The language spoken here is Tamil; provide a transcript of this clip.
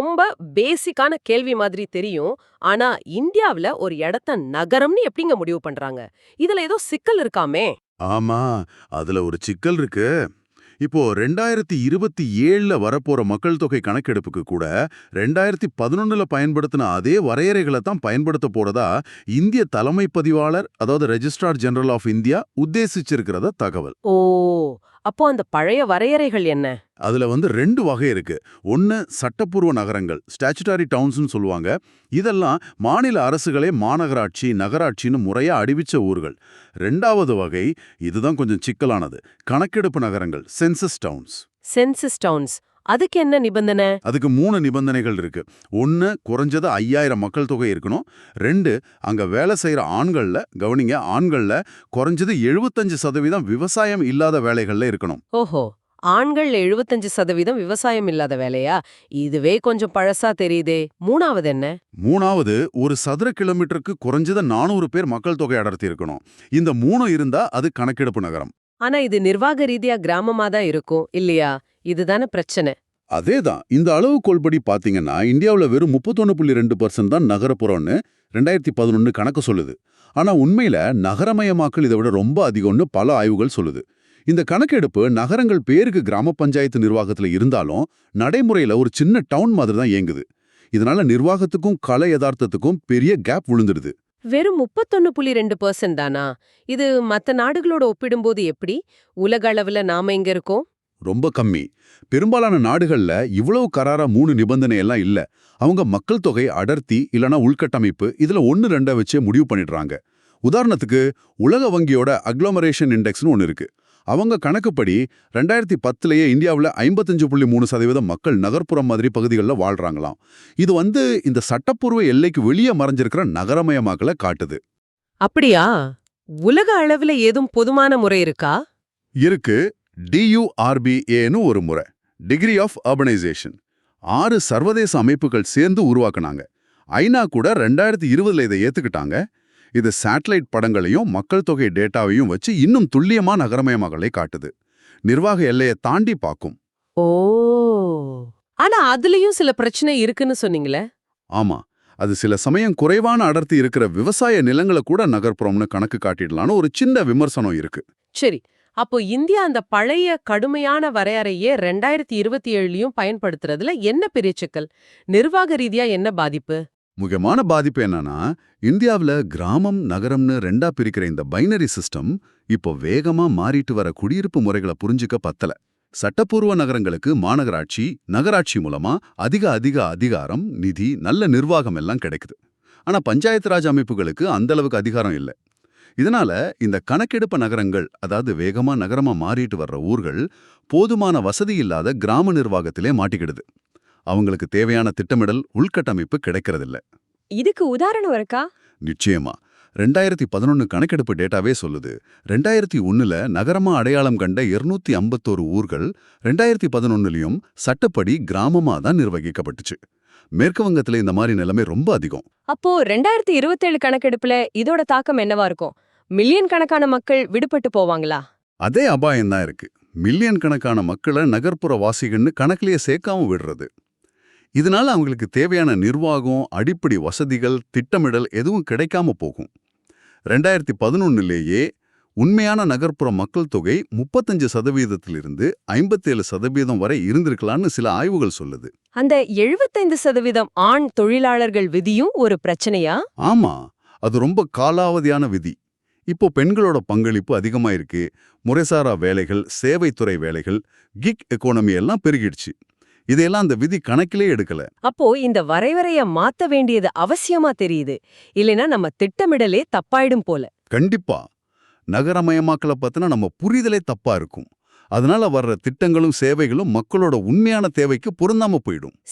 ரொம்ப பேசிக்கான கேள்வி மாதிரி தெரியும். ஆனா இந்தியாவுல ஒரு இடத்த நகரம்னு எப்படிங்க முடிவு பண்றாங்க? இதுல ஏதோ சிக்கல் இருக்காமே! ஆமா, அதுல ஒரு சிக்கல் இருக்கு. இப்போ 2027ல வரப்போற மக்கள் தொகை கணக்கெடுப்புக்கு கூட 2011ல பயன்படுத்தின அதே வரையறைகளை தான் பயன்படுத்த போறதா இந்திய தலைமை பதிவாளர், அதாவது ரெஜிஸ்ட்ரார் ஜெனரல் ஆஃப் இந்தியா உத்தேசிச்சிருக்கிறத தகவல். ஓ! அப்போ அந்த பழைய வரையறைகள் என்ன? அதுல 2 வகை இருக்கு. ஒன்னு சட்டப்பூர்வ நகரங்கள், ஸ்டாச்சுட்டரி டவுன்ஸ்னு சொல்லுவாங்க. இதெல்லாம் மாநில அரசுகளே மாநகராட்சி, நகராட்சின்னு முறையா அறிவிச்ச ஊர்கள். 2வது வகை, இதுதான் கொஞ்சம் சிக்கலானது, கணக்கெடுப்பு நகரங்கள், சென்சஸ் டவுன்ஸ். Census downs. அதுக்கு என்ன நிபந்தனை? அதுக்கு 3 நிபந்தனைகள் இருக்கு. 1, குறைஞ்சது 5000 மக்கள் தொகை இருக்கணும். 2, அங்க வேலை செய்யற ஆண்கள்ல, கவனிங்க, ஆண்கள்ல குறைஞ்சது 75% விவசாயம் இல்லாத வேலைகள்ல இருக்கணும். ஓஹோ! ஆண்கள் 75% விவசாயம் இல்லாத வேலையா? இதுவே கொஞ்சம் பழசா தெரியுதே. 3வது என்ன? 3வது, ஒரு சதுர கிலோமீட்டருக்கு குறைஞ்சது 400 பேர் மக்கள் தொகை அடர்த்தி இருக்கணும். இந்த 3 இருந்தா அது கணக்கெடுப்பு நகரம். ஆனா இது நிர்வாக ரீதியா கிராமமா தான் இருக்கும், இல்லையா? இதுதானே பிரச்சனை. அதேதான். இந்த அளவுகோல்படி பாத்தீங்கன்னா இந்தியாவுல வெறும் 31.2% தான் நகரப்புறம்னு 2011 கணக்கு சொல்லுது. ஆனா உண்மையில நகரமயமாக்கல் இதை விட ரொம்ப அதிகம்னு பல ஆய்வுகள் சொல்லுது. இந்த கணக்கெடுப்பு நகரங்கள் பேருக்கு கிராம பஞ்சாயத்து நிர்வாகத்துல இருந்தாலும் நடைமுறையில ஒரு சின்ன டவுன் மாதிரி தான் இயங்குது. இதனால நிர்வாகத்துக்கும் கலை யதார்த்தத்துக்கும் பெரிய கேப் விழுந்துடுது. வெறும் 31.2% தானா? இது மத்த நாடுகளோட ஒப்பிடும்போது எப்படி? உலக அளவுல நாம எங்க இருக்கோம்? ரொம்ப கம்மி. பெரும்பாலான நாடுகள்ல இவ்வளவு கராரா 3 நிபந்தனை எல்லாம் இல்ல. அவங்க மக்கள் தொகை, அடர்த்தி இல்லனா உள்கட்டமைப்பு இதுல 1, 2 வச்சே முடிவு பண்ணிடுறாங்க. உதாரணத்துக்கு உலக வங்கியோட அக்ளோமரேஷன் இண்டெக்ஸ்னு ஒன்னு இருக்கு. அவங்க கணக்குப்படி 2010லயே இந்தியாவுல 55.3% மக்கள் நகர்ப்புறம் மாதிரி பகுதிகளில் வாழ்றாங்களாம். இது இந்த சட்டப்பூர்வ எல்லைக்கு வெளியே மறைஞ்சிருக்கிற நகரமயமாக்கலை காட்டுது. அப்படியா? உலக அளவுல ஏதும் பொதுமான முறை இருக்கா? இருக்கு. DURBAன்னு ஒரு முறை, டிகிரி ஆஃப் அர்பனைசேஷன். 6 சர்வதேச அமைப்புகள் சேர்ந்து உருவாக்குனாங்க. ஐநா கூட 2020ல இதை ஏத்துக்கிட்டாங்க. இது சேட்டலைட் படங்களையும் மக்கள் தொகை டேட்டாவையும் வச்சு இன்னும் துல்லியமா நகரமயமாக்கலை காட்டுது. நிர்வாக எல்லையை தாண்டி பார்க்கும். ஓ! ஆனா அதுலயும் சில பிரச்சனை இருக்குன்னு சொன்னீங்களே. ஆமா, அது சில சமயம் குறைவான அடர்த்தி இருக்கிற விவசாய நிலங்களை கூட நகர்ப்புறம்னு கணக்கு காட்டிடலான்னு ஒரு சின்ன விமர்சனம் இருக்கு. சரி. அப்போ இந்தியா அந்த பழைய கடுமையான வரையறையே 2027லயும் பயன்படுத்துறதுல என்ன பெரிய சிக்கல்? நிர்வாக ரீதியா என்ன பாதிப்பு? முக்கியமான பாதிப்பு என்னன்னா, இந்தியாவுல கிராமம் நகரம்னு 2ஆ பிரிக்கிற இந்த பைனரி சிஸ்டம் இப்போ வேகமா மாறிட்டு வர குடியிருப்பு முறைகளை புரிஞ்சுக்க பத்தல. சட்டப்பூர்வ நகரங்களுக்கு மாநகராட்சி, நகராட்சி மூலமா அதிக அதிகாரம், நிதி, நல்ல நிர்வாகம் எல்லாம் கிடைக்குது. ஆனா பஞ்சாயத்து ராஜ் அமைப்புகளுக்கு அந்த அளவுக்கு அதிகாரம் இல்லை. இதனால இந்த கணக்கெடுப்பு நகரங்கள், அதாவது வேகமா நகரமா மாறிட்டு வர்ற ஊர்கள், போதுமான வசதி இல்லாத கிராம நிர்வாகத்திலே மாட்டிக்கிடுது. அவங்களுக்கு தேவையான திட்டமிடல், உள்கட்டமைப்பு கிடைக்கிறதில்ல. இதுக்கு உதாரணம் இருக்கா? நிச்சயமா. 2011 கணக்கெடுப்பு டேட்டாவே சொல்லுது. 2001ல நகரமா அடையாளம் கண்ட 251 ஊர்கள் 2011லயும் சட்டப்படி கிராமமா தான் நிர்வகிக்கப்பட்டுச்சு. மேற்கு வங்கத்துல இந்த மாதிரி நிலைமை ரொம்ப அதிகம். அப்போ 2027 கணக்கெடுப்புல இதோட தாக்கம் என்னவா இருக்கும்? மில்லியன் கணக்கான மக்கள் விடுபட்டு போவாங்களா? அதே அபாயம் தான் இருக்கு. மில்லியன் கணக்கான மக்களை நகர்ப்புற வாசிகள்னு கணக்கிலேயே சேர்க்காம விடுறது. இதனால அவங்களுக்கு தேவையான நிர்வாகம், அடிப்படை வசதிகள், திட்டமிடல் எதுவும் கிடைக்காம போகும். 2011லேயே உண்மையான நகர்ப்புற மக்கள் தொகை 35%லிருந்து 57% வரை இருந்திருக்கலாம்னு சில ஆய்வுகள் சொல்லுது. அந்த 75% ஆண் தொழிலாளர்கள் விதியும் ஒரு பிரச்சனையா? ஆமா, அது ரொம்ப காலாவதியான விதி. இப்போ பெண்களோட பங்களிப்பு அதிகமா இருக்கு. முறைசாரா வேலைகள், சேவைத்துறை வேலைகள், கிக் எக்கானமி எல்லாம் பெருகிடுச்சு. இதையெல்லாம் அந்த விதி கணக்கிலே எடுக்கல. அப்போ இந்த வரைவரைய மாத்த வேண்டியது அவசியமா தெரியுது. இல்லைன்னா நம்ம திட்டமிடலே தப்பாயிடும் போல. கண்டிப்பா. நகரமயமாக்கலை பத்தின நம்ம புரிதலே தப்பா இருக்கும். அதனால வர்ற திட்டங்களும் சேவைகளும் மக்களோட உண்மையான தேவைக்கு பொருந்தாம போயிடும்.